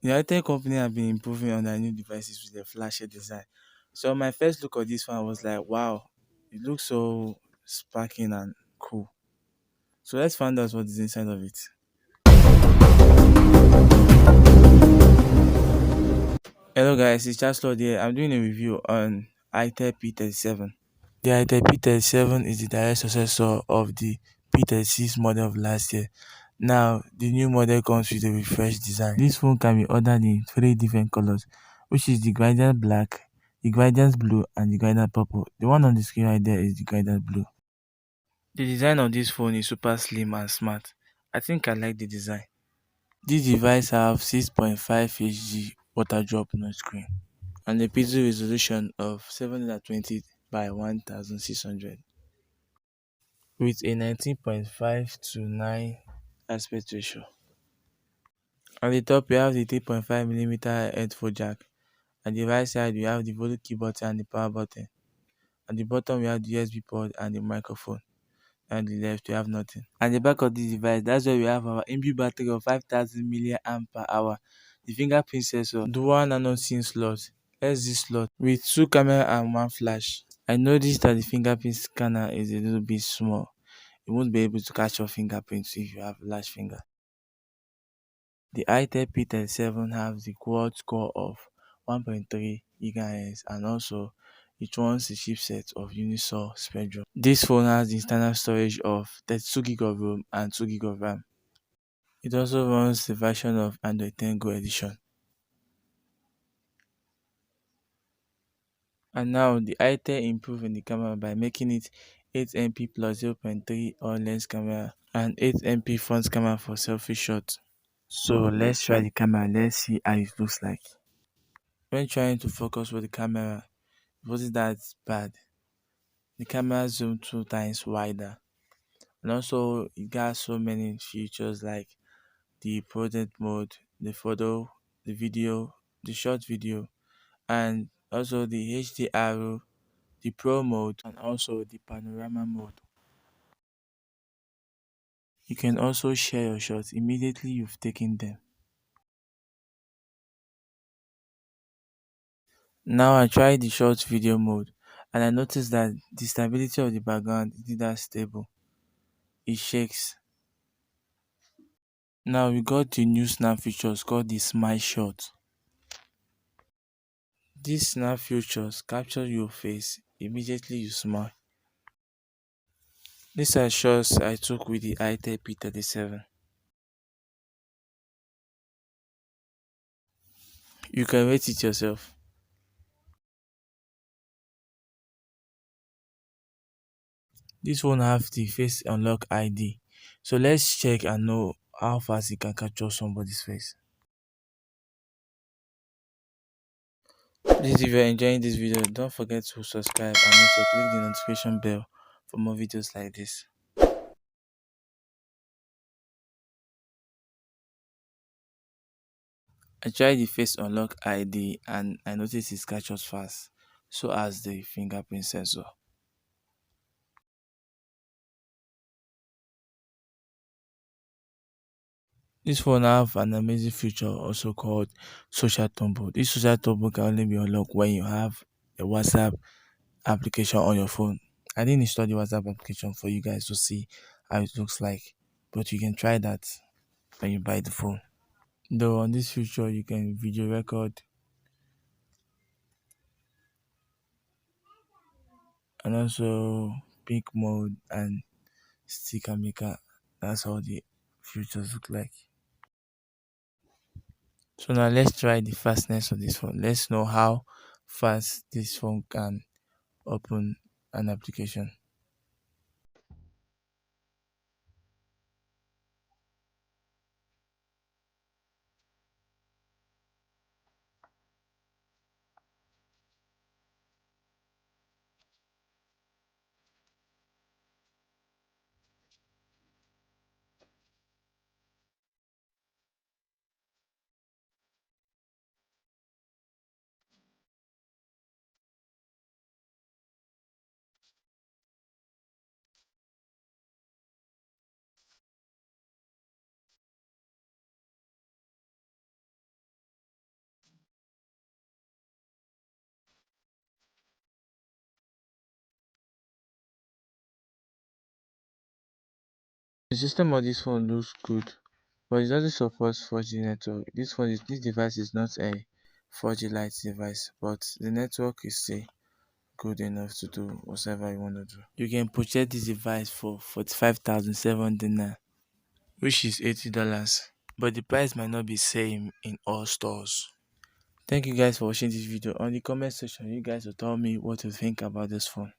The Itel company have been improving on their new devices with their flashy design. So my first look at this one was like, wow, it looks so sparking and cool. So let's find out what is inside of it. Hello guys, it's Chancellor here. I'm doing a review on Itel P37. The Itel P37 is the direct successor of the P36 model of last year. Now, the new model comes with a refreshed design. This phone can be ordered in three different colors, which is the Guidance Black, the Guidance Blue, and the Guidance Purple. The one on the screen right there is the Guidance Blue. The design of this phone is super slim and smart. I think I like the design. This device have 6.5 Hz water drop no screen and a pixel resolution of 720 by 1600 with a 19.5 to 9 aspect ratio. On the top we have the 3.5mm headphone jack. On the right side we have the volume key button and the power button. On the bottom we have the USB port and the microphone. On the left we have nothing. At the back of this device, that's where we have our inbuilt battery of 5000 milliamp per hour, the fingerprint sensor, dual nano SIM slot, SD slot with 2 camera and 1 flash. I noticed that the fingerprint scanner is a little bit small. You won't be able to catch your fingerprints if you have large finger. The Itel P37 has the quad core of 1.3 GHz and also it runs the chipset of Unisoc Spectrum. This phone has the internal storage of 32 GB of ROM and 2 GB of RAM. It also runs the version of Android 10 Go edition. And now the Itel improved in the camera by making it 8MP plus 0.3 all lens camera and 8MP front camera for selfie shots. So let's try the camera, let's see how it looks like. When trying to focus with the camera, it wasn't that bad. The camera zoomed 2 times wider. And also it got so many features like the portrait mode, the photo, the video, the short video, and also the HDR, the pro mode, and also the panorama mode. You can also share your shots immediately you've taken them. Now I tried the short video mode and I noticed that the stability of the background isn't that stable. It shakes. Now we got the new snap features called the smile shot. These snap features capture your face immediately you smile. These are shots I took with the Itel P37. You can rate it yourself. This one have the face unlock ID. So let's check and know how fast it can capture somebody's face. Please if you're enjoying this video, don't forget to subscribe and also click the notification bell for more videos like this. I tried the face unlock ID and I noticed it captures fast, so as the fingerprint sensor. This phone have an amazing feature also called social tumble. This social tumble can only be unlocked when you have a WhatsApp application on your phone. I didn't install the WhatsApp application for you guys to see how it looks like, but you can try that when you buy the phone. Though on this feature you can video record and also pick mode and sticker maker. That's how the features look like. So now let's try the fastness of this phone. Let's know how fast this phone can open an application. The system of this phone looks good, but it doesn't support 4G network. This device is not a 4G Lite device, but the network is still good enough to do whatever you want to do. You can purchase this device for 45,700 naira, which is $80, but the price might not be same in all stores. Thank you guys for watching this video. On the comment section, you guys will tell me what you think about this phone.